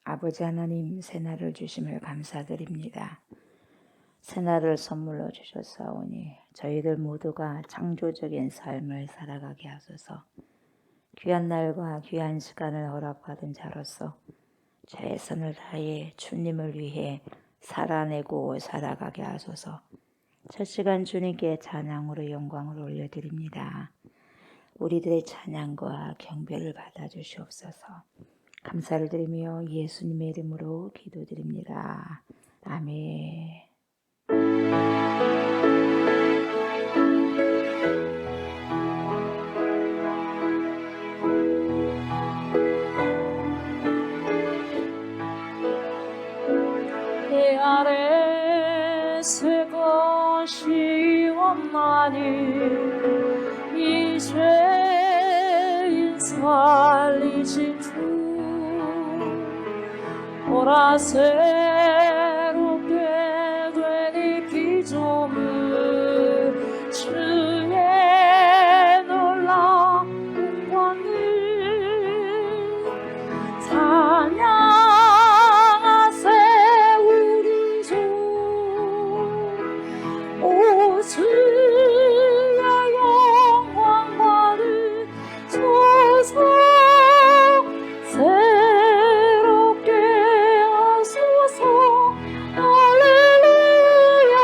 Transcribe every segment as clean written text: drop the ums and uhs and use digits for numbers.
아버지 하나님, 새날을 주심을 감사드립니다. 새날을 선물로 주셨사오니 저희들 모두가 창조적인 삶을 살아가게 하소서. 귀한 날과 귀한 시간을 허락받은 자로서 최선을 다해 주님을 위해 살아내고 살아가게 하소서. 첫 시간 주님께 찬양으로 영광을 올려드립니다. 우리들의 찬양과 경배를 받아주시옵소서. 감사를 드리며 예수님의 이름으로 기도드립니다. 아멘. 내 아래 새 것이 없나니 이 죄인 살리신 주 보라 새롭게 된 이 피조물 주의 놀라운 권능 찬양하세 우리 주 오 주의 영광 받으소서 새롭게 하소서 할렐루야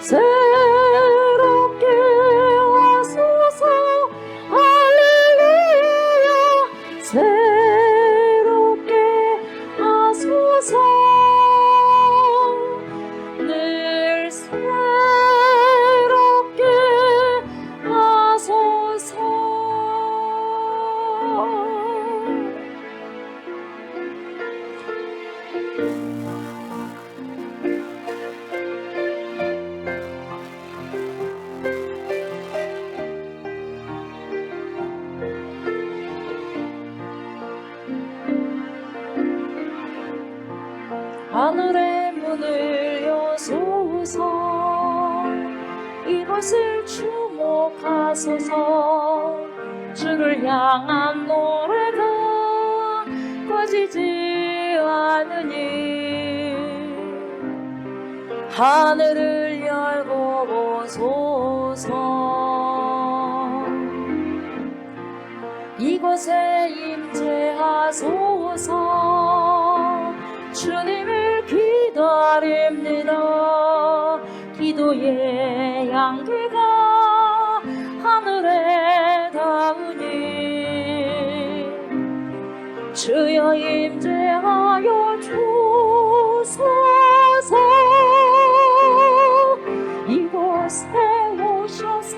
새롭게 하소서 할렐루야 새롭게 하소서 늘 새롭게 하소서 하늘의 문을 여소서 이것을 주목하소서 주를 향한 노래가 꺼지지 않으니 하늘을 열고 보소서 이곳에 임재하소서 주님을 기다립니다. 기도의 향기가 하늘에 닿으니 주여 임재하여 주소서 이곳에 오셔서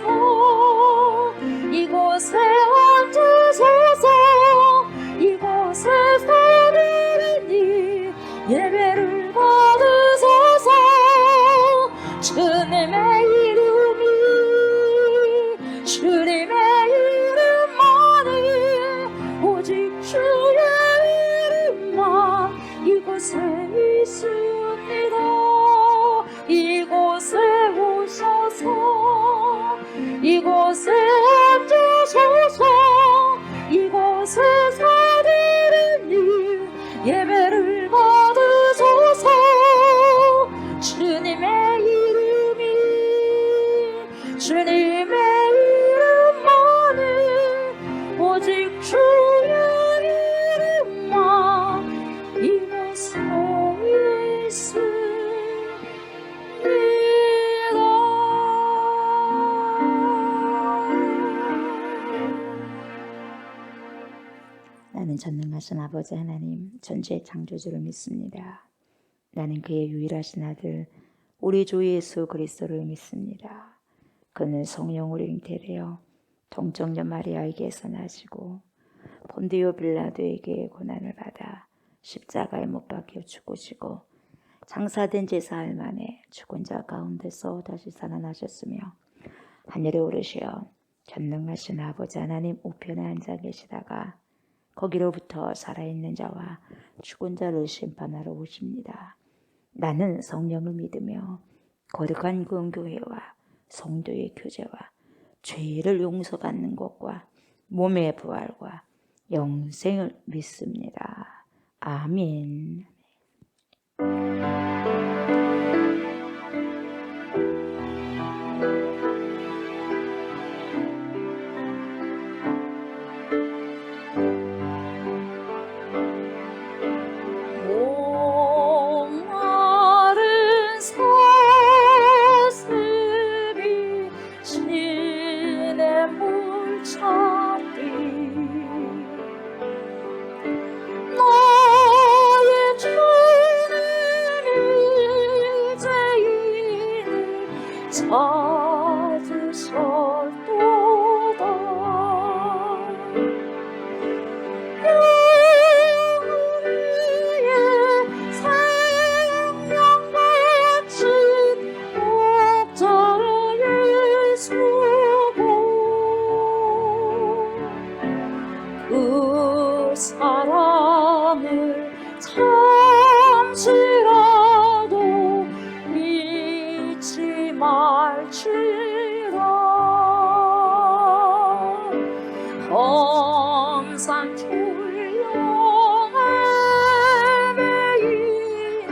이곳에 앉으소서 이곳에 서리니 예배를 받으소서 주님의 이름이 주님의 이름만이 오직 주의 이름만 이곳에 있습니다. 이곳에 오셔서 이곳에 앉으소서 이곳에 서리니 예배를 받으소서 주님의 이름이 주님의 이름만이 오직 주의 이름만 이곳에 있습니다. 나는 전능하신 아버지 하나님, 전지의 창조주를 믿습니다. 나는 그의 유일하신 아들 우리 주 예수 그리스도를 믿습니다. 그는 성령으로 잉태되어 동정녀 마리아에게서 나시고 본디오 빌라도에게 고난을 받아 십자가에 못 박혀 죽으시고 장사된 지 사흘 만에 죽은 자 가운데서 다시 살아나셨으며 하늘에 오르시어 전능하신 아버지 하나님 우편에 앉아 계시다가 거기로부터 살아있는 자와 죽은 자를 심판하러 오십니다. 나는 성령을 믿으며 거룩한 공교회와 성도의 교제와 죄를 용서받는 것과 몸의 부활과 영생을 믿습니다. 아멘. 목마른 사슴이 시내 물 찾기 나의 주는 일제인을 찾으셨도다 우리의 생명 바친 목자 예수고 그 사랑을 잠시라도 잊지 말지라 항상 조용한 매일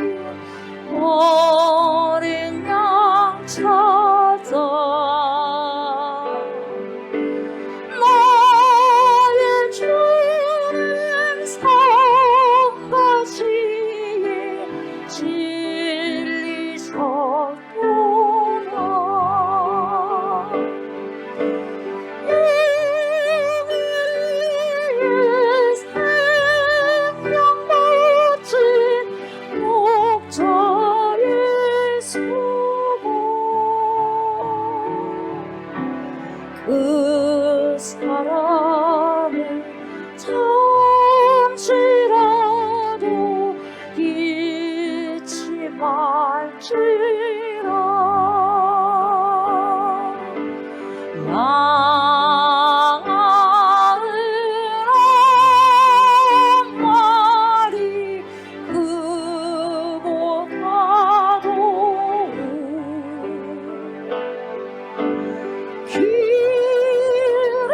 어린 양 찾아 나의 주는 성가시에 진리셨구나 우리의 생명 바친 목자 예수고 그 사랑을 잠시라도 잊지 말지라 양은 한 마리 그보다도 길을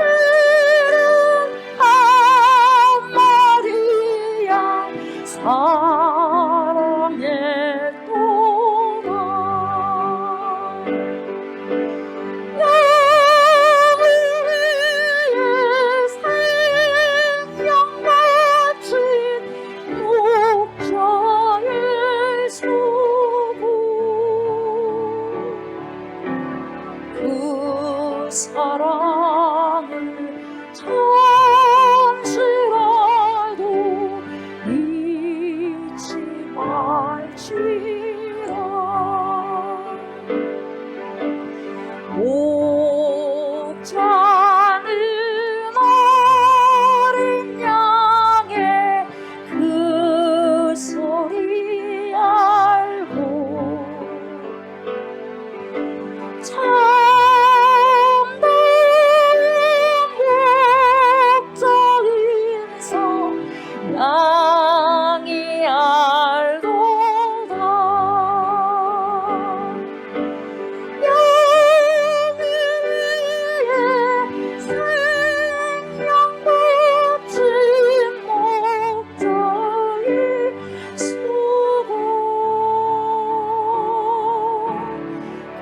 한 마리 양 사랑했도다 우리의 생명 바친 목자 예수고 그 사랑을 잠시라도 잊지 말지라 목자는 어린 양의 그 소리 알고 참다운 목자 인성 양이 알도다 영리의 생명 바친 목자의 수고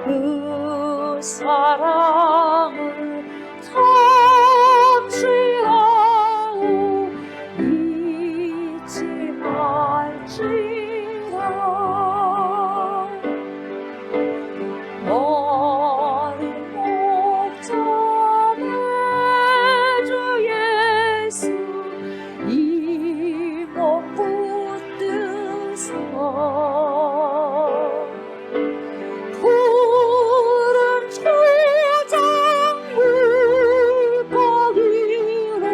그 사랑을 잠시라도 잊지 말지라 어린 목자의 주 예수 이 몸 붙드사 푸른 초장 물거리로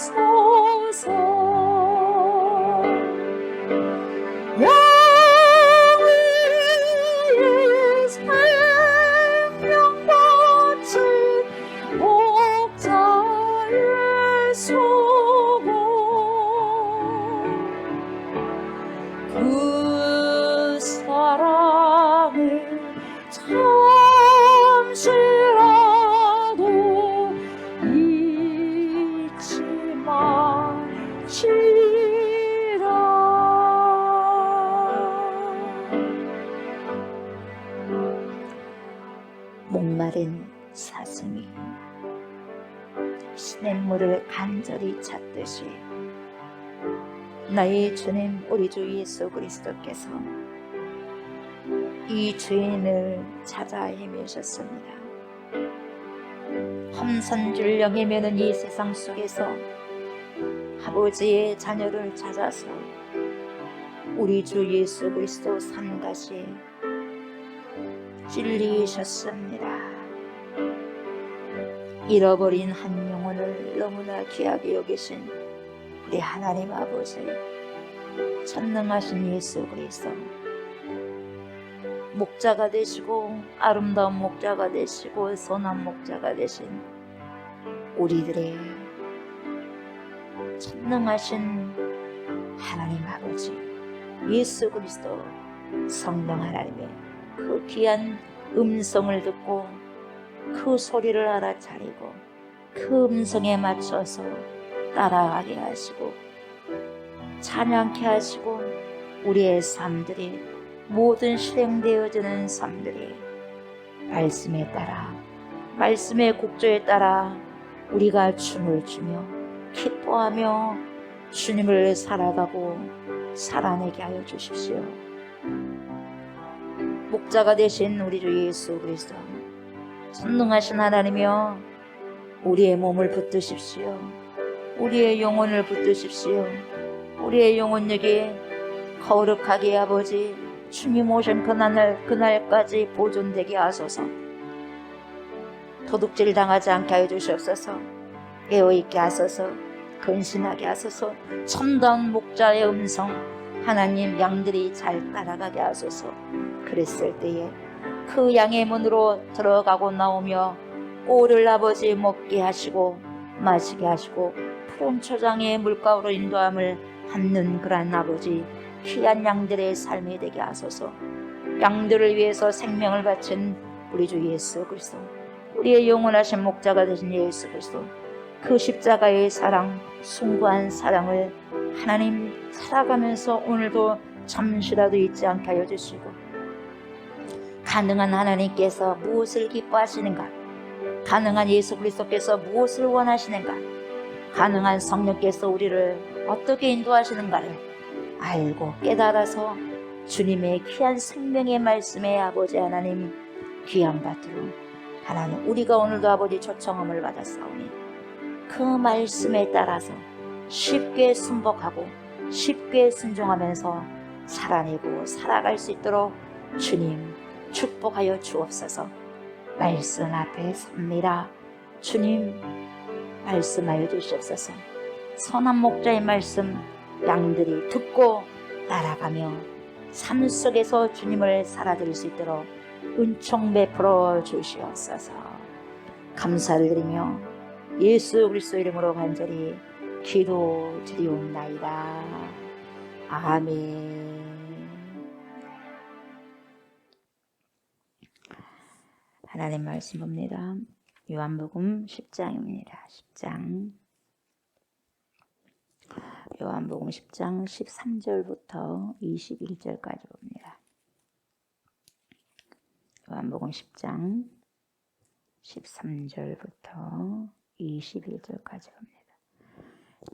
인도하소서 영리의 생명 바친 목자 예수고 그 사랑을 잠시라도 잊지 마 시냇물을 간절히 찾듯이 나의 주님 우리 주 예수 그리스도께서 이 죄인을 찾아 헤매셨습니다. 험산줄령 헤매는 이 세상 속에서 아버지의 자녀를 찾아서 우리 주 예수 그리스도 삼가시에 찔리셨습니다. 잃어버린 한 영혼을 너무나 귀하게 여기신 우리 하나님 아버지, 전능하신 예수 그리스도, 목자가 되시고 아름다운 목자가 되시고 선한 목자가 되신 우리들의 전능하신 하나님 아버지 예수 그리스도 성령 하나님의 그 귀한 음성을 듣고 그 소리를 알아차리고 그 음성에 맞춰서 따라가게 하시고 찬양케 하시고 우리의 삶들이 모든 실행되어지는 삶들이 말씀에 따라 말씀의 곡조에 따라 우리가 춤을 추며 기뻐하며 주님을 살아가고 살아내게 하여 주십시오. 목자가 되신 우리 주 예수 그리스도 전능하신 하나님이여 우리의 몸을 붙드십시오. 우리의 영혼을 붙드십시오. 우리의 영혼에게 거룩하게 아버지 주님 오신 그날까지 보존되게 하소서. 도둑질 당하지 않게 하여 주시옵소서. 깨어있게 하소서. 근신하게 하소서. 참다운 목자의 음성 하나님 양들이 잘 따라가게 하소서. 그랬을 때에 그 양의 문으로 들어가고 나오며 꼴을 아버지 먹게 하시고 마시게 하시고 푸른 초장의 물가로 인도함을 받는 그런 아버지 귀한 양들의 삶이 되게 하소서. 양들을 위해서 생명을 바친 우리 주 예수 그리스도, 우리의 영원하신 목자가 되신 예수 그리스도, 그 십자가의 사랑, 숭고한 사랑을 하나님 살아가면서 오늘도 잠시라도 잊지 않게 하여 주시고, 가능한 하나님께서 무엇을 기뻐하시는가, 가능한 예수 그리스도께서 무엇을 원하시는가, 가능한 성령께서 우리를 어떻게 인도하시는가를 알고 깨달아서 주님의 귀한 생명의 말씀에 아버지 하나님 귀한 밭으로 하나님 우리가 오늘도 아버지 초청함을 받았사오니 그 말씀에 따라서 쉽게 순복하고 쉽게 순종하면서 살아내고 살아갈 수 있도록 주님 축복하여 주옵소서. 말씀 앞에 섭니다. 주님 말씀하여 주시옵소서. 선한 목자의 말씀 양들이 듣고 따라가며 삶 속에서 주님을 살아드릴 수 있도록 은총 베풀어 주시옵소서. 감사를 드리며 예수 그리스도 이름으로 간절히 기도드리옵나이다. 아멘. 하나님 말씀 봅니다. 요한복음 10장입니다. 10장. 요한복음 10장 13절부터 21절까지 봅니다. 요한복음 10장 13절부터 21절까지 봅니다.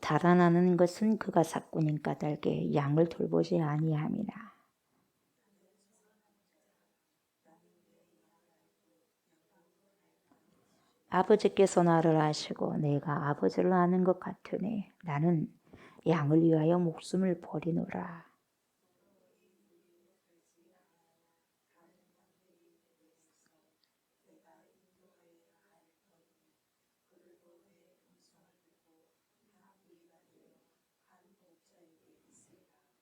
달아나는 것은 그가 삭군인 까닭에 양을 돌보지 아니함이라. 아버지께서 나를 아시고 내가 아버지를 아는 것 같으니 나는 양을 위하여 목숨을 버리노라.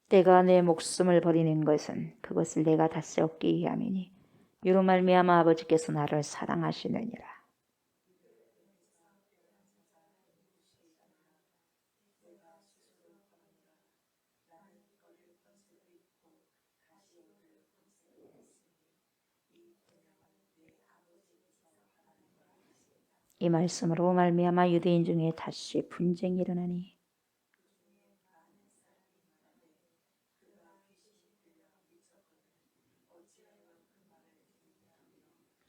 내가 내 목숨을 버리는 것은 그것을 내가 다시 얻기 위함이니 이로 말미암아 아버지께서 나를 사랑하시느니라. 이 말씀으로 말미암아 유대인 중에 다시 분쟁이 일어나니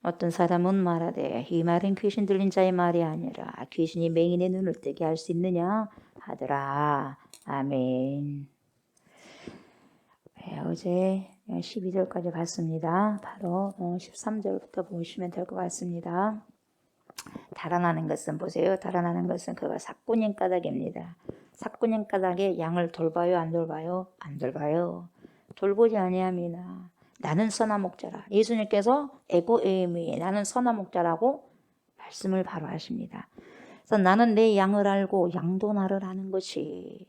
어떤 사람은 말하되 이 말은 귀신 들린 자의 말이 아니라 귀신이 맹인의 눈을 뜨게 할 수 있느냐 하더라. 아멘. 네, 어제 12절까지 봤습니다. 바로 13절부터 보시면 될 것 같습니다. 달아나는 것은 보세요. 달아나는 것은 그가 삭군인 까닭입니다. 삭군인 까닭에 양을 돌봐요, 안 돌봐요? 안 돌봐요. 돌보지 아니함이나 나는 선한 목자라. 예수님께서 에고에미 나는 선한 목자라고 말씀을 바로 하십니다. 그래서 나는 내 양을 알고 양도 나를 아는 것이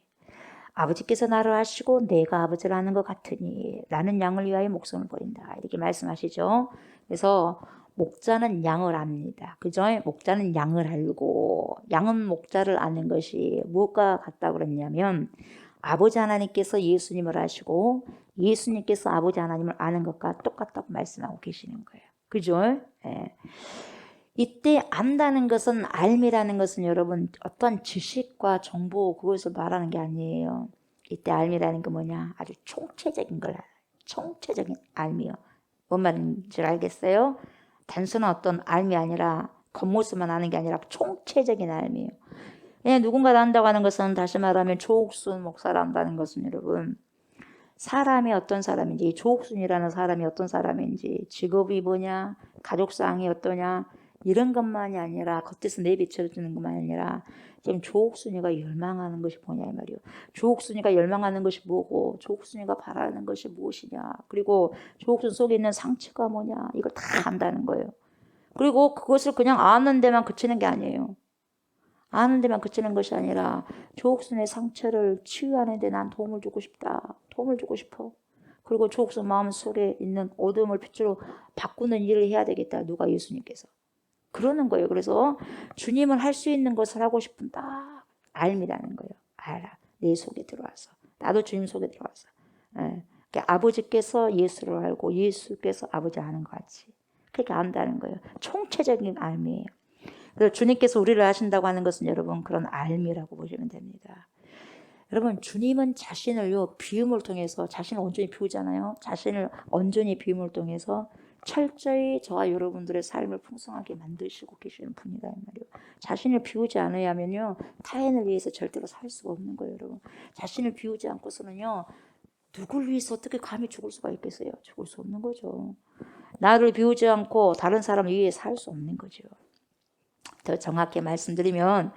아버지께서 나를 아시고 내가 아버지를 아는 것 같으니 나는 양을 위하여 목숨을 버린다. 이렇게 말씀하시죠. 그래서 목자는 양을 압니다. 그죠? 목자는 양을 알고 양은 목자를 아는 것이 무엇과 같다고 그랬냐면 아버지 하나님께서 예수님을 아시고 예수님께서 아버지 하나님을 아는 것과 똑같다고 말씀하고 계시는 거예요. 그죠? 예. 이때 안다는 것은 알미라는 것은 여러분 어떤 지식과 정보 그것을 말하는 게 아니에요. 이때 알미라는 게 뭐냐? 아주 총체적인 걸 알아요. 총체적인 알미요. 뭔 말인지 알겠어요? 단순한 어떤 알미 아니라 겉모습만 아는 게 아니라 총체적인 알미예요. 그냥 누군가를 안다고 하는 것은 다시 말하면 조옥순 목사를 안다는 것은 여러분 사람이 어떤 사람인지 조옥순이라는 사람이 어떤 사람인지 직업이 뭐냐 가족상이 어떠냐 이런 것만이 아니라 겉에서 내비쳐주는 것만이 아니라 지금 조옥순이가 열망하는 것이 뭐냐 이 말이에요. 조옥순이가 열망하는 것이 뭐고 조옥순이가 바라는 것이 무엇이냐 그리고 조옥순 속에 있는 상처가 뭐냐 이걸 다 안다는 거예요. 그리고 그것을 그냥 아는 데만 그치는 게 아니에요. 아는 데만 그치는 것이 아니라 조옥순의 상처를 치유하는 데 난 도움을 주고 싶다. 도움을 주고 싶어. 그리고 조옥순 마음속에 있는 어둠을 빛으로 바꾸는 일을 해야 되겠다. 누가? 예수님께서. 그러는 거예요. 그래서 주님은 할 수 있는 것을 하고 싶은 딱 알미라는 거예요. 알아. 내 속에 들어와서. 나도 주님 속에 들어와서. 예. 그러니까 아버지께서 예수를 알고 예수께서 아버지를 아는 것 같이. 그렇게 안다는 거예요. 총체적인 알미예요. 그래서 주님께서 우리를 아신다고 하는 것은 여러분 그런 알미라고 보시면 됩니다. 여러분 주님은 자신을요 비움을 통해서 자신을 온전히 비우잖아요. 자신을 온전히 비움을 통해서 철저히 저와 여러분들의 삶을 풍성하게 만드시고 계시는 분이다 이 말이에요. 자신을 비우지 않으면요 타인을 위해서 절대로 살 수가 없는 거예요. 여러분 자신을 비우지 않고서는요 누굴 위해서 어떻게 감히 죽을 수가 있겠어요. 죽을 수 없는 거죠. 나를 비우지 않고 다른 사람을 위해 살 수 없는 거죠. 더 정확히 말씀드리면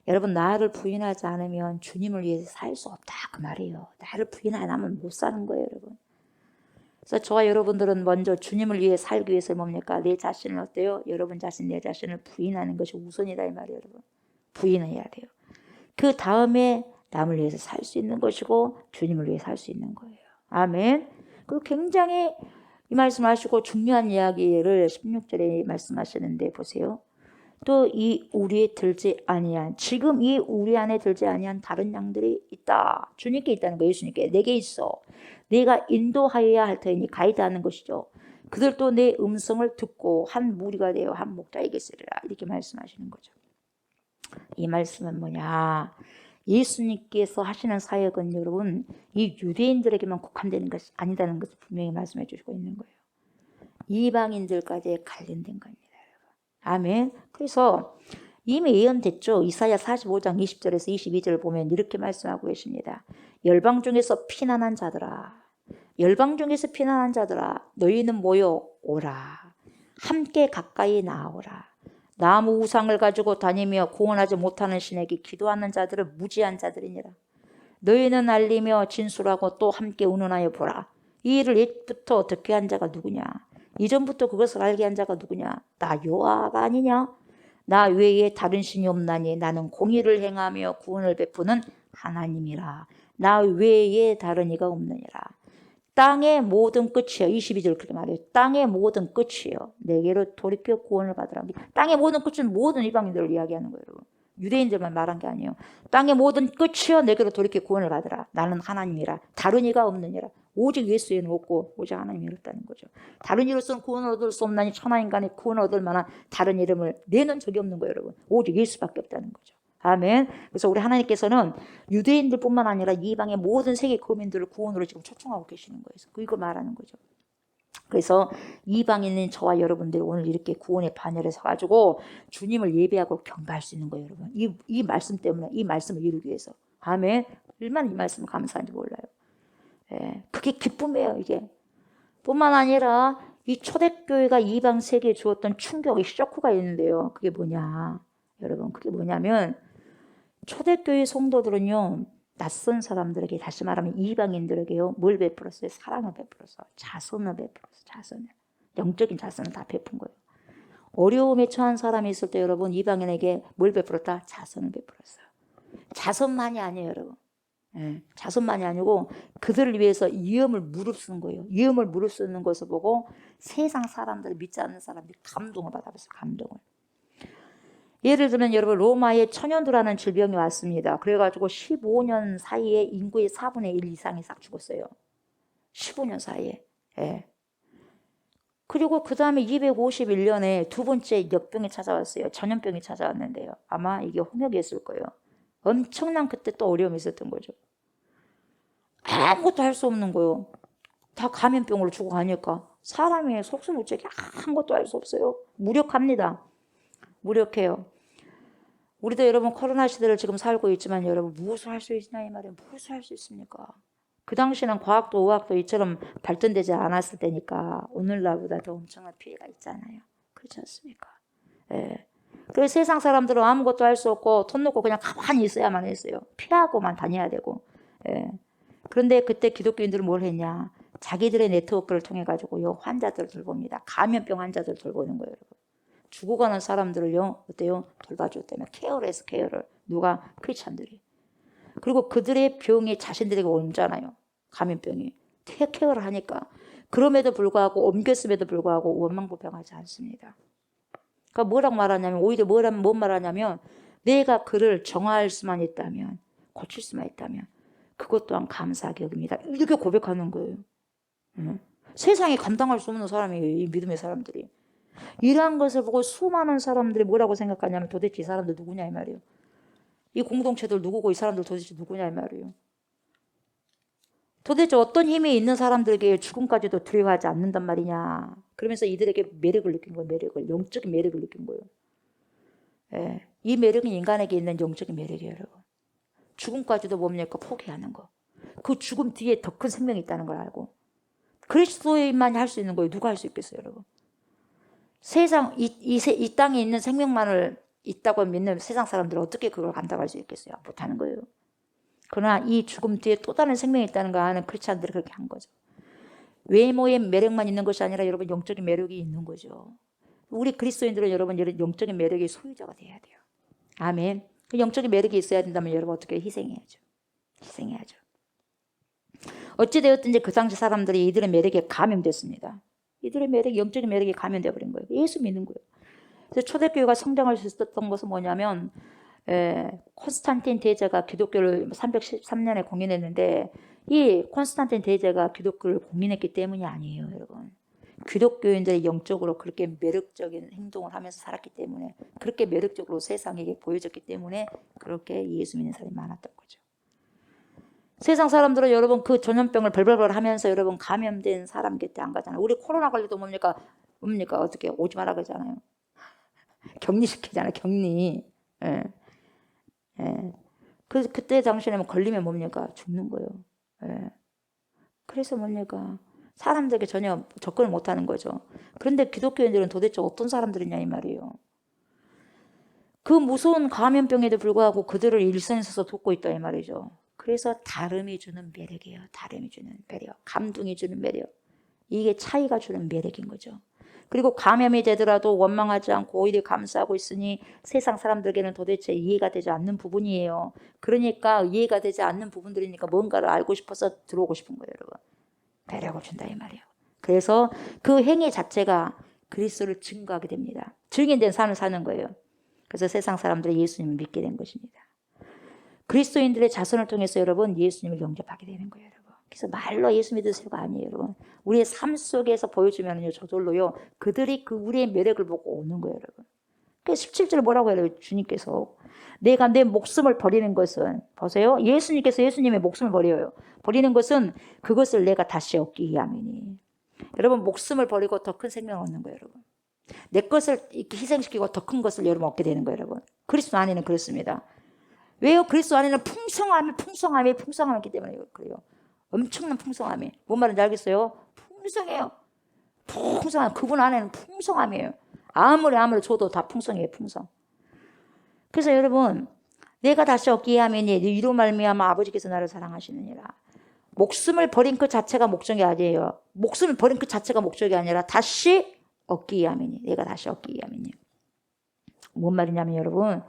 여러분 나를 부인하지 않으면 주님을 위해서 살 수 없다 그 말이에요. 나를 부인 안 하면 못 사는 거예요 여러분. 그래서 저와 여러분들은 먼저 주님을 위해 살기 위해서 뭡니까? 내 자신을 어때요? 여러분 자신 내 자신을 부인하는 것이 우선이다 이 말이에요 여러분. 부인해야 돼요. 그 다음에 남을 위해서 살 수 있는 것이고 주님을 위해 살 수 있는 거예요. 아멘. 그리고 굉장히 이 말씀하시고 중요한 이야기를 16절에 말씀하시는데 보세요. 또 이 우리에 들지 아니한 지금 이 우리 안에 들지 아니한 다른 양들이 있다. 주님께 있다는 거예요. 예수님께 내게 있어. 내가 인도하여야 할 터이니 가이드하는 것이죠. 그들도 내 음성을 듣고 한 무리가 되어 한 목자에게 쓰리라. 이렇게 말씀하시는 거죠. 이 말씀은 뭐냐? 예수님께서 하시는 사역은 여러분 이 유대인들에게만 국한되는 것이 아니다는 것을 분명히 말씀해 주시고 있는 거예요. 이방인들까지 관련된 겁니다. 아멘. 그래서 이미 예언됐죠. 이사야 45장 20절에서 22절을 보면 이렇게 말씀하고 계십니다. 열방 중에서 피난한 자들아, 열방 중에서 피난한 자들아, 너희는 모여 오라. 함께 가까이 나오라. 나무 우상을 가지고 다니며 구원하지 못하는 신에게 기도하는 자들은 무지한 자들이니라. 너희는 알리며 진술하고 또 함께 운운하여 보라. 이 일을 옛부터 듣게 한 자가 누구냐? 이전부터 그것을 알게 한 자가 누구냐? 나 여호와가 아니냐? 나 외에 다른 신이 없나니 나는 공의를 행하며 구원을 베푸는 하나님이라. 나 외에 다른 이가 없느니라. 땅의 모든 끝이요. 22절 그렇게 말해요. 땅의 모든 끝이요. 내게로 돌이켜 구원을 받으라. 땅의 모든 끝은 모든 이방인들을 이야기하는 거예요. 여러분. 유대인들만 말한 게 아니에요. 땅의 모든 끝이요. 내게로 돌이켜 구원을 받으라. 나는 하나님이라. 다른 이가 없느니라. 오직 예수에는 없고 오직 하나님이 없다는 거죠. 다른 이로서는 구원을 얻을 수 없나니 천하인간의 구원을 얻을 만한 다른 이름을 내는 적이 없는 거예요. 여러분. 오직 예수밖에 없다는 거죠. 아멘. 그래서 우리 하나님께서는 유대인들뿐만 아니라 이방의 모든 세계 거민들을 구원으로 지금 초청하고 계시는 거예요. 그거 말하는 거죠. 그래서 이방인인 저와 여러분들이 오늘 이렇게 구원의 반열에 서가지고 주님을 예배하고 경배할 수 있는 거예요, 여러분. 이 말씀 때문에, 이 말씀을 이루기 위해서. 아멘. 얼마나 이 말씀을 감사한지 몰라요. 예, 그게 기쁨이에요, 이게. 뿐만 아니라 이 초대교회가 이방 세계에 주었던 충격의 쇼크가 있는데요. 그게 뭐냐, 여러분. 그게 뭐냐면 초대교회 성도들은요, 낯선 사람들에게, 다시 말하면 이방인들에게요, 뭘 베풀었어요? 사랑을 베풀었어. 자선을 베풀었어. 자선을. 영적인 자선을 다 베푼 거예요. 어려움에 처한 사람이 있을 때 여러분, 이방인에게 뭘 베풀었다? 자선을 베풀었어요. 자선만이 아니에요, 여러분. 예, 자선만이 아니고 그들을 위해서 위험을 무릅쓰는 거예요. 위험을 무릅쓰는 것을 보고 세상 사람들, 믿지 않는 사람들이 감동을 받아봤어요. 감동을. 예를 들면 여러분, 로마에 천연두라는 질병이 왔습니다. 그래가지고 15년 사이에 인구의 4분의 1 이상이 싹 죽었어요. 15년 사이에. 예. 그리고 그 다음에 251년에 두 번째 역병이 찾아왔어요. 전염병이 찾아왔는데요. 아마 이게 홍역이었을 거예요. 엄청난 그때 또 어려움이 있었던 거죠. 아무것도 할 수 없는 거예요. 다 감염병으로 죽어가니까 사람이 속수무책이 아무것도 할 수 없어요. 무력합니다. 무력해요. 우리도 여러분 코로나 시대를 지금 살고 있지만 여러분 무엇을 할 수 있냐 이 말이에요. 무엇을 할 수 있습니까? 그 당시에는 과학도 의학도 이처럼 발전되지 않았을 때니까 오늘날보다 더 엄청난 피해가 있잖아요. 그렇지 않습니까? 예. 그래서 세상 사람들은 아무것도 할 수 없고 돈 놓고 그냥 가만히 있어야만 했어요. 피하고만 다녀야 되고. 예. 그런데 그때 기독교인들은 뭘 했냐? 자기들의 네트워크를 통해 가지고요, 환자들을 돌봅니다. 감염병 환자들을 돌보는 거예요, 여러분. 죽어가는 사람들을요, 어때요? 돌봐줬다며. 케어를 해서 케어를. 누가? 크리스찬들이. 그리고 그들의 병이 자신들에게 옮잖아요. 감염병이. 케어를 하니까. 그럼에도 불구하고, 옮겼음에도 불구하고 원망불평하지 않습니다. 그러니까 뭐라고 말하냐면, 오히려 뭔 말하냐면, 내가 그를 정화할 수만 있다면, 고칠 수만 있다면, 그것 또한 감사하게 여깁니다. 이렇게 고백하는 거예요. 세상에 감당할 수 없는 사람이에요, 이 믿음의 사람들이. 이러한 것을 보고 수많은 사람들이 뭐라고 생각하냐면 도대체 이 사람들 누구냐 이 말이에요. 이 공동체들 누구고 이 사람들 도대체 누구냐 이 말이에요. 도대체 어떤 힘이 있는 사람들에게 죽음까지도 두려워하지 않는단 말이냐. 그러면서 이들에게 매력을 느낀 거예요. 매력을. 영적인 매력을 느낀 거예요. 예. 이 매력은 인간에게 있는 영적인 매력이에요, 여러분. 죽음까지도 뭡니까? 포기하는 거. 그 죽음 뒤에 더 큰 생명이 있다는 걸 알고. 그리스도인만이 할 수 있는 거예요. 누가 할 수 있겠어요, 여러분? 세상, 이 땅에 있는 생명만을 있다고 믿는 세상 사람들은 어떻게 그걸 감당할 수 있겠어요? 못하는 거예요. 그러나 이 죽음 뒤에 또 다른 생명이 있다는 걸 아는 크리스찬들이 그렇게 한 거죠. 외모의 매력만 있는 것이 아니라 여러분 영적인 매력이 있는 거죠. 우리 그리스도인들은 여러분 영적인 매력의 소유자가 돼야 돼요. 아멘. 그 영적인 매력이 있어야 된다면 여러분 어떻게 희생해야죠. 희생해야죠. 어찌되었든지 그 당시 사람들이 이들의 매력에 감염됐습니다. 이들의 매력, 영적인 매력이 감염되어 버린 거예요. 예수 믿는 거예요. 그래서 초대교회가 성장할 수 있었던 것은 뭐냐면, 콘스탄틴 대제가 기독교를 313년에 공인했는데, 이 콘스탄틴 대제가 기독교를 공인했기 때문이 아니에요, 여러분. 기독교인들이 영적으로 그렇게 매력적인 행동을 하면서 살았기 때문에, 그렇게 매력적으로 세상에게 보여졌기 때문에 그렇게 예수 믿는 사람이 많았던 거죠. 세상 사람들은 여러분 그 전염병을 벌벌벌 하면서 여러분 감염된 사람 곁에 안 가잖아요. 우리 코로나 걸려도 뭡니까? 어떻게 오지 마라 그러잖아요. 격리시키잖아요. 격리. 예. 예. 그때 당시에는 걸리면 뭡니까? 죽는 거예요. 예. 그래서 뭡니까? 사람들에게 전혀 접근을 못하는 거죠. 그런데 기독교인들은 도대체 어떤 사람들이냐 이 말이에요. 그 무서운 감염병에도 불구하고 그들을 일선에 서서 돕고 있다 이 말이죠. 그래서 다름이 주는 매력이에요. 다름이 주는 매력. 감동이 주는 매력. 이게 차이가 주는 매력인 거죠. 그리고 감염이 되더라도 원망하지 않고 오히려 감사하고 있으니 세상 사람들에게는 도대체 이해가 되지 않는 부분이에요. 그러니까 이해가 되지 않는 부분들이니까 뭔가를 알고 싶어서 들어오고 싶은 거예요, 여러분. 매력을 준다 이 말이에요. 그래서 그 행위 자체가 그리스도를 증거하게 됩니다. 증인된 삶을 사는 거예요. 그래서 세상 사람들이 예수님을 믿게 된 것입니다. 그리스도인들의 자선을 통해서 여러분 예수님을 영접하게 되는 거예요, 여러분. 그래서 말로 예수 믿으세요가 아니에요, 여러분. 우리의 삶 속에서 보여주면요, 저절로요, 그들이 그 우리의 매력을 보고 오는 거예요, 여러분. 그래서 17절 뭐라고 해요, 주님께서. 내가 내 목숨을 버리는 것은, 보세요. 예수님께서 예수님의 목숨을 버려요. 버리는 것은 그것을 내가 다시 얻기 위함이니. 여러분 목숨을 버리고 더 큰 생명을 얻는 거예요, 여러분. 내 것을 이렇게 희생시키고 더 큰 것을 여러분 얻게 되는 거예요, 여러분. 그리스도 안에는 그렇습니다. 왜요? 그리스도 안에는 풍성함이 있기 때문에 그래요. 엄청난 풍성함이. 뭔 말인지 알겠어요? 풍성해요. 풍성함. 그분 안에는 풍성함이에요. 아무리 줘도 다 풍성해요, 풍성. 그래서 여러분, 내가 다시 얻기에 하면이 이로 말미암아 아버지께서 나를 사랑하시느니라. 목숨을 버린 그 자체가 목적이 아니에요. 목숨을 버린 그 자체가 목적이 아니라 다시 얻기 위함이니. 내가 다시 얻기 위함이니. 뭔 말이냐면 여러분,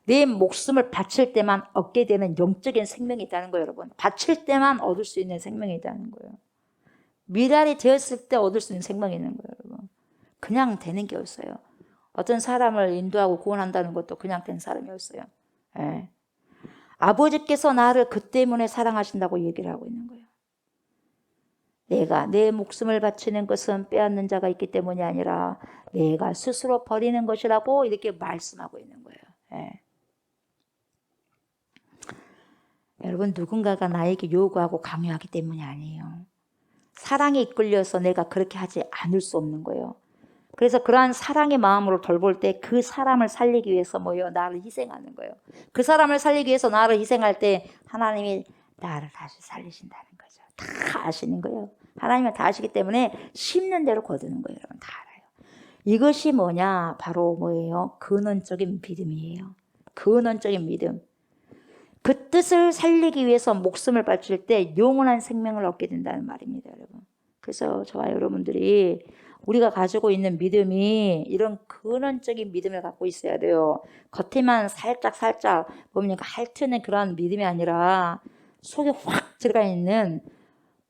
내 목숨을 바칠 때만 얻게 되는 영적인 생명이 있다는 거예요, 여러분. 바칠 때만 얻을 수 있는 생명이 있다는 거예요. 미랄이 되었을 때 얻을 수 있는 생명이 있는 거예요, 여러분. 그냥 되는 게 없어요. 어떤 사람을 인도하고 구원한다는 것도 그냥 된 사람이 없어요. 예. 아버지께서 나를 그 때문에 사랑하신다고 얘기를 하고 있는 거예요. 내가 내 목숨을 바치는 것은 빼앗는 자가 있기 때문이 아니라 내가 스스로 버리는 것이라고 이렇게 말씀하고 있는 거예요. 예. 여러분, 누군가가 나에게 요구하고 강요하기 때문이 아니에요. 사랑에 이끌려서 내가 그렇게 하지 않을 수 없는 거예요. 그래서 그러한 사랑의 마음으로 돌볼 때 그 사람을 살리기 위해서 나를 희생하는 거예요. 그 사람을 살리기 위해서 나를 희생할 때 하나님이 나를 다시 살리신다는 거죠. 다 아시는 거예요. 하나님은 다 아시기 때문에 심는 대로 거두는 거예요. 여러분 다 알아요. 이것이 뭐냐? 바로 뭐예요? 근원적인 믿음이에요. 근원적인 믿음. 그 뜻을 살리기 위해서 목숨을 바칠 때 영원한 생명을 얻게 된다는 말입니다, 여러분. 그래서 저와 여러분들이 우리가 가지고 있는 믿음이 이런 근원적인 믿음을 갖고 있어야 돼요. 겉에만 살짝 뭡니까? 핥는 그런 믿음이 아니라 속에 확 들어가 있는,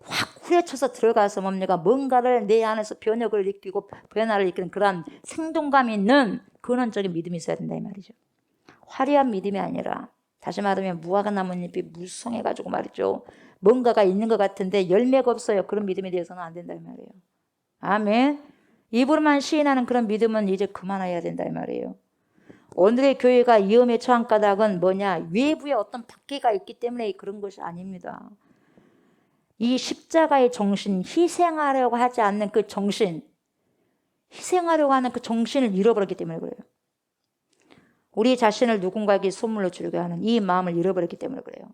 확 후려쳐서 들어가서 뭡니까? 뭔가를 내 안에서 변화를 일으키는 그런 생동감 있는 근원적인 믿음이 있어야 된다 이 말이죠. 화려한 믿음이 아니라, 다시 말하면 무화과 나뭇잎이 무성해가지고 말이죠. 뭔가가 있는 것 같은데 열매가 없어요. 그런 믿음에 대해서는 안 된다 이 말이에요. 아멘. 입으로만 시인하는 그런 믿음은 이제 그만해야 된다 이 말이에요. 오늘의 교회가 위험에 처한 까닭은 뭐냐? 외부에 어떤 박해가 있기 때문에 그런 것이 아닙니다. 이 십자가의 정신, 희생하려고 하지 않는 그 정신, 희생하려고 하는 그 정신을 잃어버렸기 때문에 그래요. 우리 자신을 누군가에게 선물로 주려고 하는 이 마음을 잃어버렸기 때문에 그래요.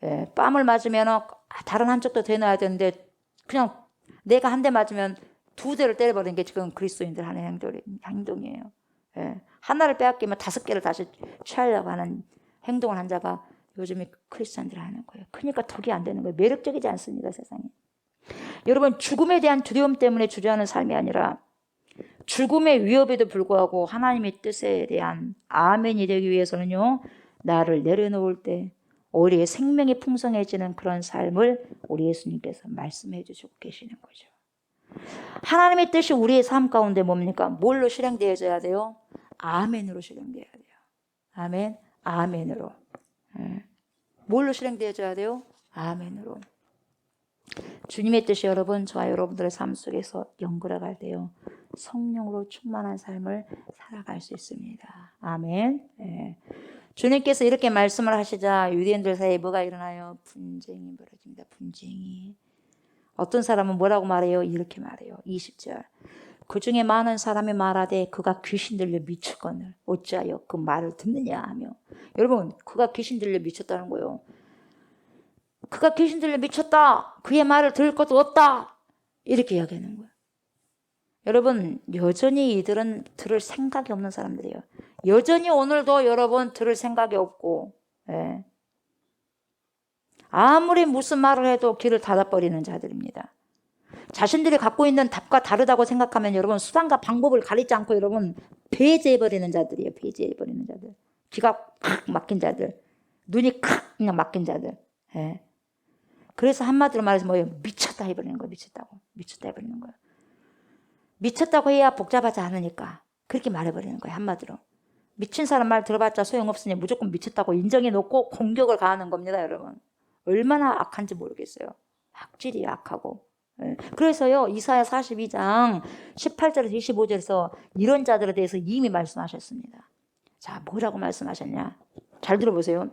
예, 뺨을 맞으면 다른 한쪽도 대놔야 되는데 그냥 내가 한 대 맞으면 두 대를 때려버리는 게 지금 그리스도인들 하는 행동이에요. 예, 하나를 빼앗기면 5개를 다시 취하려고 하는 행동을 한 자가 요즘에 크리스찬들이 하는 거예요. 그러니까 턱이 안 되는 거예요. 매력적이지 않습니다, 세상에. 여러분, 죽음에 대한 두려움 때문에 주저하는 삶이 아니라 죽음의 위협에도 불구하고 하나님의 뜻에 대한 아멘이 되기 위해서는요, 나를 내려놓을 때 우리의 생명이 풍성해지는 그런 삶을 우리 예수님께서 말씀해 주시고 계시는 거죠. 하나님의 뜻이 우리의 삶 가운데 뭡니까? 뭘로 실행되어져야 돼요? 아멘으로 실행되어야 돼요. 아멘, 아멘으로. 뭘로 실행되어져야 돼요? 아멘으로. 주님의 뜻이 여러분, 저와 여러분들의 삶 속에서 연결해갈 때요, 성령으로 충만한 삶을 살아갈 수 있습니다. 아멘. 네. 주님께서 이렇게 말씀을 하시자 유대인들 사이에 뭐가 일어나요? 분쟁이 벌어집니다. 분쟁이. 어떤 사람은 뭐라고 말해요? 이렇게 말해요. 20절. 그 중에 많은 사람이 말하되 그가 귀신 들려 미쳤거늘 어찌하여 그 말을 듣느냐 하며. 여러분, 그가 귀신 들려 미쳤다는 거예요. 그가 귀신 들려 미쳤다. 그의 말을 들을 것도 없다. 이렇게 이야기하는 거예요. 여러분, 여전히 이들은 들을 생각이 없는 사람들이에요. 여전히 오늘도 여러분 들을 생각이 없고, 예. 아무리 무슨 말을 해도 귀를 닫아버리는 자들입니다. 자신들이 갖고 있는 답과 다르다고 생각하면 여러분 수단과 방법을 가리지 않고 여러분 배제해버리는 자들이에요. 배제해버리는 자들. 귀가 칵 막힌 자들. 눈이 칵 그냥 막힌 자들. 예. 그래서 한마디로 말해서 뭐예요? 미쳤다 해버리는 거예요. 미쳤다 해버리는 거예요. 미쳤다고 해야 복잡하지 않으니까 그렇게 말해버리는 거예요. 한마디로. 미친 사람 말 들어봤자 소용없으니 무조건 미쳤다고 인정해놓고 공격을 가하는 겁니다. 여러분. 얼마나 악한지 모르겠어요. 악질이 악하고. 그래서요, 이사야 42장 18절에서 25절에서 이런 자들에 대해서 이미 말씀하셨습니다. 자, 뭐라고 말씀하셨냐? 잘 들어보세요.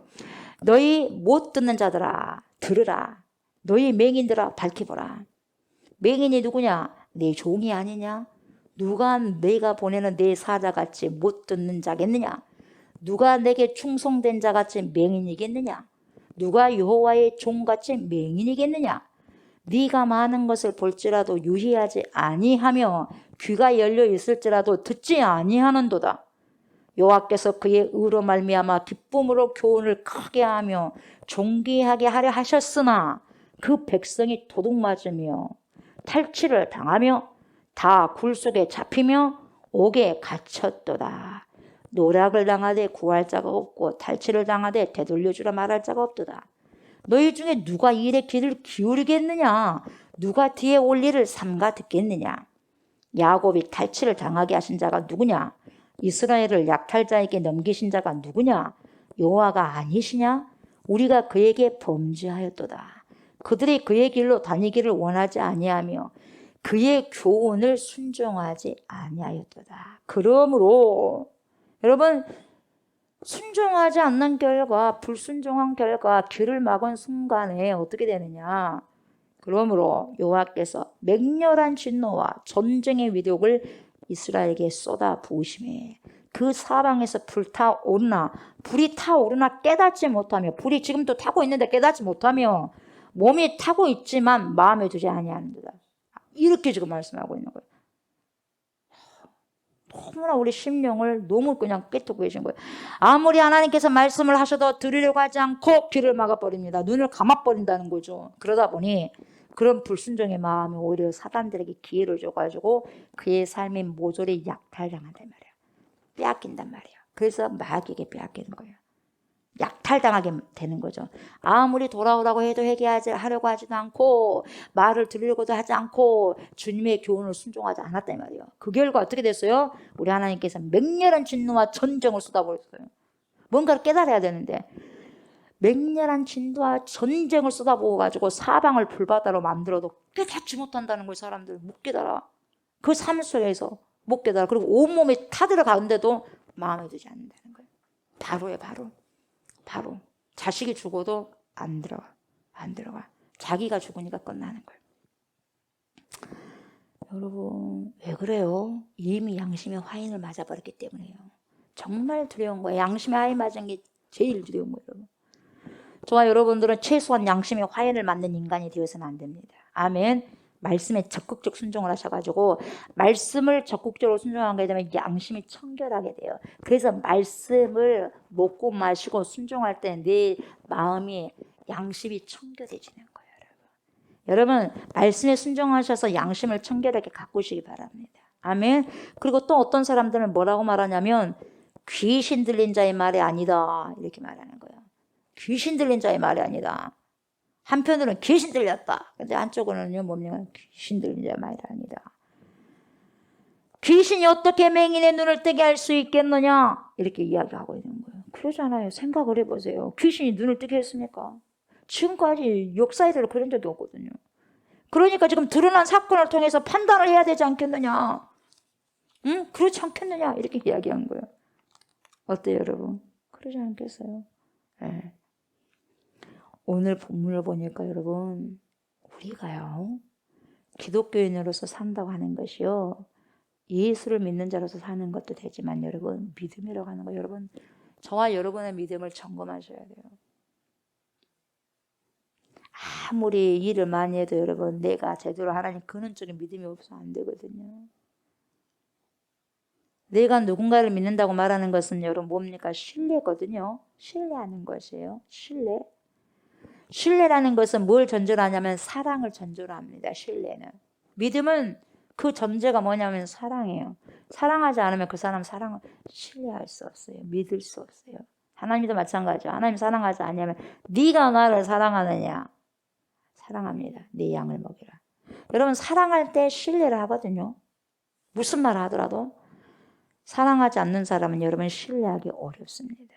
너희 못 듣는 자들아, 들으라. 너희 맹인들아, 밝혀보라. 맹인이 누구냐? 내 종이 아니냐? 누가 내가 보내는 내 사자같이 못 듣는 자겠느냐? 누가 내게 충성된 자같이 맹인이겠느냐? 누가 여호와의 종같이 맹인이겠느냐? 네가 많은 것을 볼지라도 유의하지 아니하며 귀가 열려 있을지라도 듣지 아니하는도다. 여호와께서 그의 의로 말미암아 기쁨으로 교훈을 크게 하며 존귀하게 하려 하셨으나 그 백성이 도둑맞으며 탈취를 당하며 다 굴 속에 잡히며 옥에 갇혔도다. 노략을 당하되 구할 자가 없고 탈취를 당하되 되돌려주라 말할 자가 없도다. 너희 중에 누가 일에 귀를 기울이겠느냐? 누가 뒤에 올 일을 삼가 듣겠느냐? 야곱이 탈취를 당하게 하신 자가 누구냐? 이스라엘을 약탈자에게 넘기신 자가 누구냐? 여호와가 아니시냐? 우리가 그에게 범죄하였도다. 그들이 그의 길로 다니기를 원하지 아니하며 그의 교훈을 순종하지 아니하였도다. 그러므로 여러분, 순종하지 않는 결과, 불순종한 결과 길을 막은 순간에 어떻게 되느냐? 그러므로 여호와께서 맹렬한 진노와 전쟁의 위력을 이스라엘에게 쏟아 부으심에 그 사방에서 불타오르나 불이 타오르나 깨닫지 못하며, 불이 지금도 타고 있는데 깨닫지 못하며 몸이 타고 있지만 마음에 두지 아니하는도다. 이렇게 지금 말씀하고 있는 거예요. 너무나 우리 심령을 너무 그냥 꿰뚫고 계신 거예요. 아무리 하나님께서 말씀을 하셔도 들으려고 하지 않고 귀를 막아버립니다. 눈을 감아버린다는 거죠. 그러다 보니 그런 불순종의 마음이 오히려 사단들에게 기회를 줘가지고 그의 삶이 모조리 약탈당한단 말이에요. 빼앗긴단 말이에요. 그래서 마귀에게 빼앗기는 거예요. 약탈당하게 되는 거죠. 아무리 돌아오라고 해도 회개하려고 하지도 않고 말을 들으려고도 하지 않고 주님의 교훈을 순종하지 않았단 말이에요. 그 결과 어떻게 됐어요? 우리 하나님께서 맹렬한 진노와 전쟁을 쏟아버렸어요. 뭔가를 깨달아야 되는데 맹렬한 진노와 전쟁을 쏟아부어가지고 사방을 불바다로 만들어도 깨닫지 못한다는 걸 사람들 못 깨달아. 그 삶 속에서 못 깨달아. 그리고 온몸에 타들어가는데도 마음에 들지 않는다는 거예요. 바로예요, 바로. 바로 자식이 죽어도 안 들어가. 자기가 죽으니까 끝나는 거예요. 여러분, 왜 그래요? 이미 양심의 화인을 맞아버렸기 때문에요. 정말 두려운 거예요. 양심의 화인 맞은 게 제일 두려운 거예요, 여러분. 저와 여러분들은 최소한 양심의 화인을 맞는 인간이 되어서는 안 됩니다. 아멘. 말씀에 적극적 순종을 하셔가지고 말씀을 적극적으로 순종하게 되면 양심이 청결하게 돼요. 그래서 말씀을 먹고 마시고 순종할 때 내 마음이 양심이 청결해지는 거예요. 여러분 말씀에 순종하셔서 양심을 청결하게 가꾸시기 바랍니다. 아멘. 그리고 또 어떤 사람들은 뭐라고 말하냐면 귀신 들린 자의 말이 아니다 이렇게 말하는 거예요. 귀신 들린 자의 말이 아니다. 한편으로는 귀신 들렸다. 근데 한쪽으로는요, 뭡니까? 귀신 들린 자의 말이 아니다. 귀신이 어떻게 맹인의 눈을 뜨게 할 수 있겠느냐? 이렇게 이야기하고 있는 거예요. 그러잖아요. 생각을 해보세요. 귀신이 눈을 뜨게 했습니까? 지금까지 역사에서 그런 적이 없거든요. 그러니까 지금 드러난 사건을 통해서 판단을 해야 되지 않겠느냐? 응? 그렇지 않겠느냐? 이렇게 이야기한 거예요. 어때요, 여러분? 그러지 않겠어요? 네. 오늘 본문을 보니까 여러분 우리가요 기독교인으로서 산다고 하는 것이요 예수를 믿는 자로서 사는 것도 되지만 여러분 믿음이라고 하는 거 여러분 저와 여러분의 믿음을 점검하셔야 돼요. 아무리 일을 많이 해도 여러분 내가 제대로 하나님 근원적인 믿음이 없으면 안 되거든요. 내가 누군가를 믿는다고 말하는 것은 여러분 뭡니까? 신뢰거든요. 신뢰하는 것이에요. 신뢰라는 것은 뭘 전제로 하냐면 사랑을 전제로 합니다. 신뢰는. 믿음은 그 전제가 뭐냐면 사랑이에요. 사랑하지 않으면 그 사람 사랑을 신뢰할 수 없어요. 믿을 수 없어요. 하나님도 마찬가지죠. 하나님 사랑하지 않으면 네가 나를 사랑하느냐? 사랑합니다. 네 양을 먹이라. 여러분 사랑할 때 신뢰를 하거든요. 무슨 말을 하더라도 사랑하지 않는 사람은 여러분 신뢰하기 어렵습니다.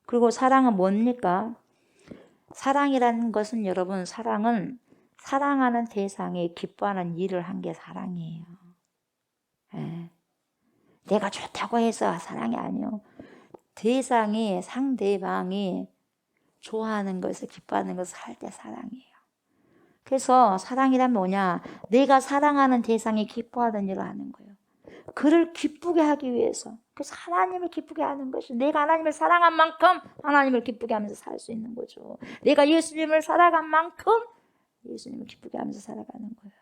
그리고 사랑은 뭡니까? 사랑이라는 것은 여러분 사랑은 사랑하는 대상이 기뻐하는 일을 한 게 사랑이에요. 네. 내가 좋다고 해서 사랑이 아니요. 대상이 상대방이 좋아하는 것을 기뻐하는 것을 할 때 사랑이에요. 그래서 사랑이란 뭐냐? 내가 사랑하는 대상이 기뻐하는 일을 하는 거예요. 그를 기쁘게 하기 위해서. 그래서 하나님을 기쁘게 하는 것이, 내가 하나님을 사랑한 만큼 하나님을 기쁘게 하면서 살 수 있는 거죠. 내가 예수님을 사랑한 만큼 예수님을 기쁘게 하면서 살아가는 거예요.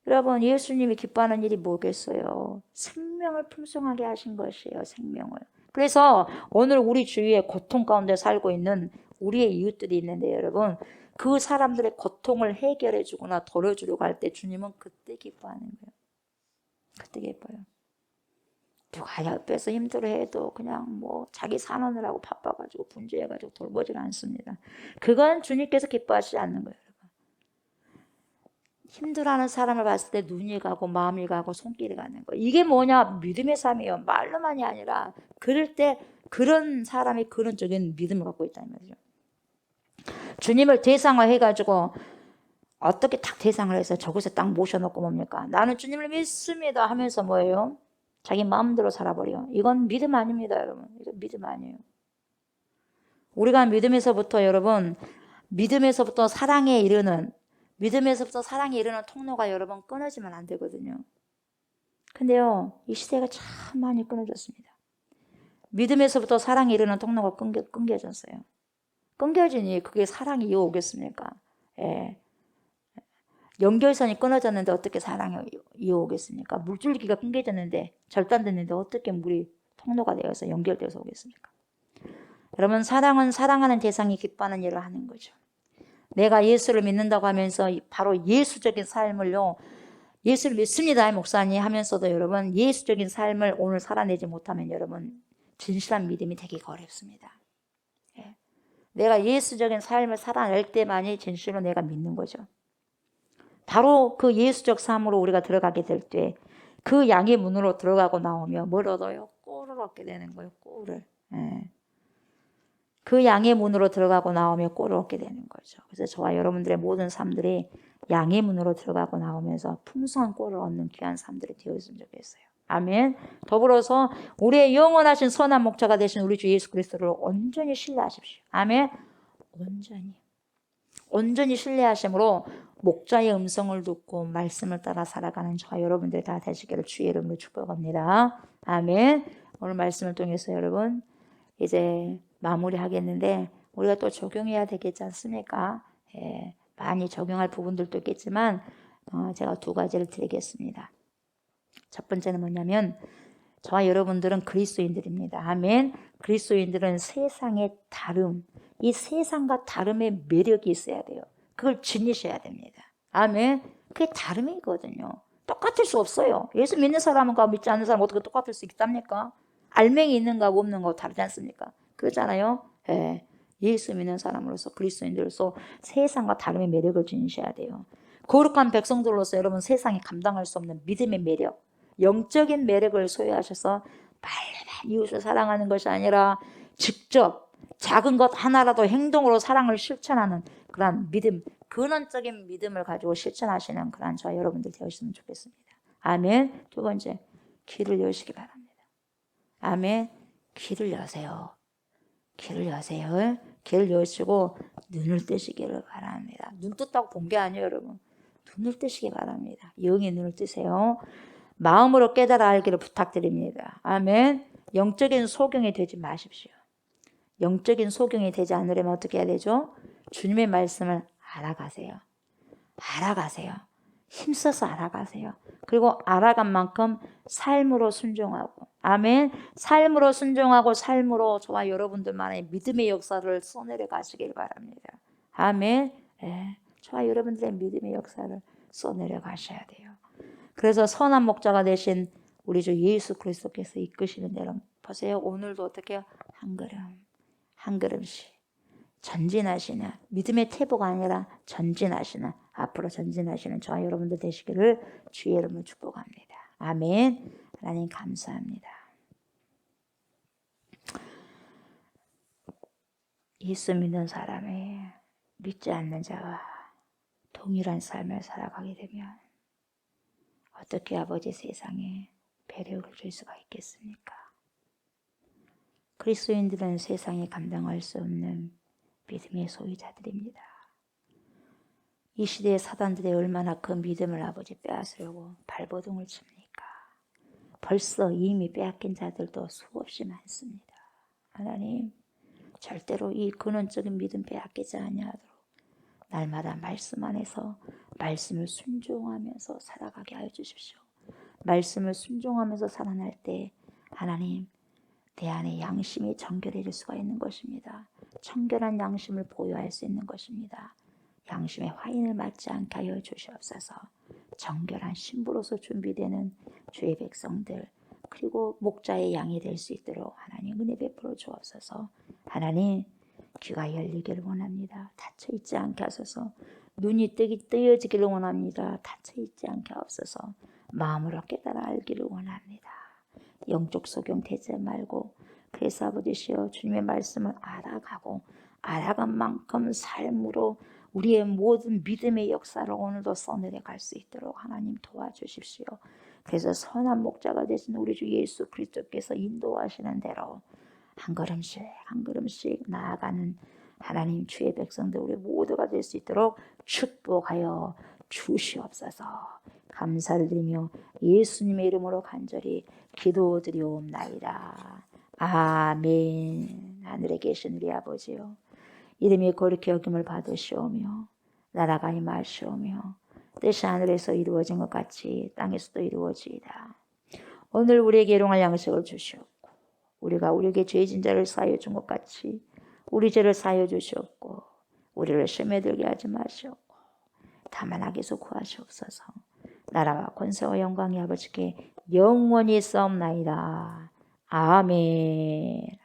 여러분, 예수님이 기뻐하는 일이 뭐겠어요? 생명을 풍성하게 하신 것이에요. 생명을. 그래서 오늘 우리 주위에 고통 가운데 살고 있는 우리의 이웃들이 있는데, 여러분, 그 사람들의 고통을 해결해 주거나 덜어주려고 할 때 주님은 그때 기뻐하는 거예요. 그때 기뻐요. 누가 옆에서 힘들어해도 그냥 뭐 자기 산원을 하고 바빠가지고 분주해가지고 돌보질 않습니다. 그건 주님께서 기뻐하시지 않는 거예요. 힘들어하는 사람을 봤을 때 눈이 가고 마음이 가고 손길이 가는 거예요. 이게 뭐냐? 믿음의 삶이에요. 말로만이 아니라 그럴 때 그런 사람이 그런 적인 믿음을 갖고 있다는 거죠. 주님을 대상화 해가지고 어떻게 딱 대상을 해서 저곳에 딱 모셔놓고 뭡니까? 나는 주님을 믿습니다 하면서 뭐예요? 자기 마음대로 살아버려. 이건 믿음 아닙니다, 여러분. 이건 믿음 아니에요. 우리가 믿음에서부터 여러분, 믿음에서부터 사랑에 이르는 통로가 여러분 끊어지면 안 되거든요. 근데요, 이 시대가 참 많이 끊어졌습니다. 믿음에서부터 사랑에 이르는 통로가 끊겨졌어요. 끊겨지니 그게 사랑이 이어오겠습니까? 예. 연결선이 끊어졌는데 어떻게 사랑이 이어오겠습니까? 물줄기가 끊겨졌는데, 절단됐는데 어떻게 물이 통로가 되어서 연결되어서 오겠습니까? 여러분, 사랑은 사랑하는 대상이 기뻐하는 일을 하는 거죠. 내가 예수를 믿는다고 하면서 바로 예수적인 삶을요, 예수를 믿습니다 목사님 하면서도 여러분 예수적인 삶을 오늘 살아내지 못하면 여러분 진실한 믿음이 되기가 어렵습니다. 예. 내가 예수적인 삶을 살아낼 때만이 진실로 내가 믿는 거죠. 바로 그 예수적 삶으로 우리가 들어가게 될 때 그 양의 문으로 들어가고 나오면 뭘 얻어요? 꼴을 얻게 되는 거예요. 꼴을. 예. 그 양의 문으로 들어가고 나오면 꼴을 얻게 되는 거죠. 그래서 저와 여러분들의 모든 삶들이 양의 문으로 들어가고 나오면서 풍성한 꼴을 얻는 귀한 삶들이 되었으면 좋겠어요. 아멘. 더불어서 우리의 영원하신 선한 목자가 되신 우리 주 예수 그리스도를 온전히 신뢰하십시오. 아멘. 온전히 신뢰하심으로 목자의 음성을 듣고 말씀을 따라 살아가는 저와 여러분들 다 되시기를 주의 이름으로 축복합니다. 아멘. 오늘 말씀을 통해서 여러분 이제 마무리하겠는데 우리가 또 적용해야 되겠지 않습니까? 예, 많이 적용할 부분들도 있겠지만 제가 두 가지를 드리겠습니다. 첫 번째는 뭐냐면 저와 여러분들은 그리스도인들입니다. 아멘. 그리스도인들은 세상의 다름, 이 세상과 다름의 매력이 있어야 돼요. 그걸 지니셔야 됩니다. 아멘. 그게 다름이거든요. 똑같을 수 없어요. 예수 믿는 사람과 믿지 않는 사람 어떻게 똑같을 수 있답니까? 알맹이 있는 거하고 없는 거하고 다르지 않습니까? 그렇잖아요. 예. 예수 믿는 사람으로서 그리스도인들로서 세상과 다름의 매력을 지니셔야 돼요. 거룩한 백성들로서 여러분 세상이 감당할 수 없는 믿음의 매력, 영적인 매력을 소유하셔서 말로만 이웃을 사랑하는 것이 아니라 직접 작은 것 하나라도 행동으로 사랑을 실천하는 그런 믿음, 근원적인 믿음을 가지고 실천하시는 그런 저와 여러분들 되었으면 좋겠습니다. 아멘. 두 번째, 귀를 여시기 바랍니다. 아멘. 귀를 여세요. 귀를 여세요. 귀를 여시고 눈을 뜨시기를 바랍니다. 눈 떴다고 본 게 아니에요, 여러분. 눈을 뜨시기 바랍니다. 영의 눈을 뜨세요. 마음으로 깨달아 알기를 부탁드립니다. 아멘. 영적인 소경이 되지 마십시오. 영적인 소경이 되지 않으려면 어떻게 해야 되죠? 주님의 말씀을 알아가세요. 알아가세요. 힘써서 알아가세요. 그리고 알아간 만큼 삶으로 순종하고, 아멘. 삶으로 순종하고 삶으로 저와 여러분들만의 믿음의 역사를 써내려 가시길 바랍니다. 아멘. 네, 저와 여러분들의 믿음의 역사를 써내려 가셔야 돼요. 그래서 선한 목자가 되신 우리 주 예수 그리스도께서 이끄시는 대로 보세요. 오늘도 어떻게 한 걸음 한 걸음씩 전진하시는, 믿음의 태보가 아니라 전진하시는, 앞으로 전진하시는 저와 여러분들 되시기를 주의 이름으로 축복합니다. 아멘. 하나님 감사합니다. 예수 믿는 사람이 믿지 않는 자와 동일한 삶을 살아가게 되면 어떻게 아버지 세상에 배려를 줄 수가 있겠습니까? 그리스도인들은 세상에 감당할 수 없는 믿음의 소유자들입니다. 이 시대의 사단들이 얼마나 그 믿음을 아버지 빼앗으려고 발버둥을 칩니까? 벌써 이미 빼앗긴 자들도 수없이 많습니다. 하나님, 절대로 이 근원적인 믿음 빼앗기지 아니하도록 날마다 말씀 안에서 말씀을 순종하면서 살아가게 하여 주십시오. 말씀을 순종하면서 살아날 때 하나님, 내 안에 양심이 정결해질 수가 있는 것입니다. 청결한 양심을 보유할 수 있는 것입니다. 양심의 화인을 맞지 않게 하여 주시옵소서. 정결한 신부로서 준비되는 주의 백성들, 그리고 목자의 양이 될 수 있도록 하나님 은혜 베풀어 주옵소서. 하나님, 귀가 열리기를 원합니다. 닫혀 있지 않게 하소서. 눈이 뜨여지기를 원합니다. 닫혀 있지 않게 하옵소서. 마음으로 깨달아 알기를 원합니다. 영적 소경 되지 말고, 그래서 아버지시여 주님의 말씀을 알아간 만큼 삶으로 우리의 모든 믿음의 역사를 오늘도 써내려 갈 수 있도록 하나님 도와주십시오. 그래서 선한 목자가 되신 우리 주 예수 그리스도께서 인도하시는 대로 한 걸음씩 한 걸음씩 나아가는 하나님 주의 백성들 우리 모두가 될 수 있도록 축복하여 주시옵소서. 감사를 드리며 예수님의 이름으로 간절히 기도드리옵나이다. 아멘. 하늘에 계신 우리 아버지요, 이름이 거룩히 여김을 받으시오며 나라가 임하시오며 뜻이 하늘에서 이루어진 것 같이 땅에서도 이루어지이다. 오늘 우리에게 일용할 양식을 주시옵고, 우리가 우리에게 죄진 자를 사하여 준 것 같이 우리 죄를 사하여 주시옵고, 우리를 시험에 들게 하지 마시옵고 다만 악에서 구하시옵소서. 나라와 권세와 영광이 아버지께 영원히 있사옵나이다. 아멘.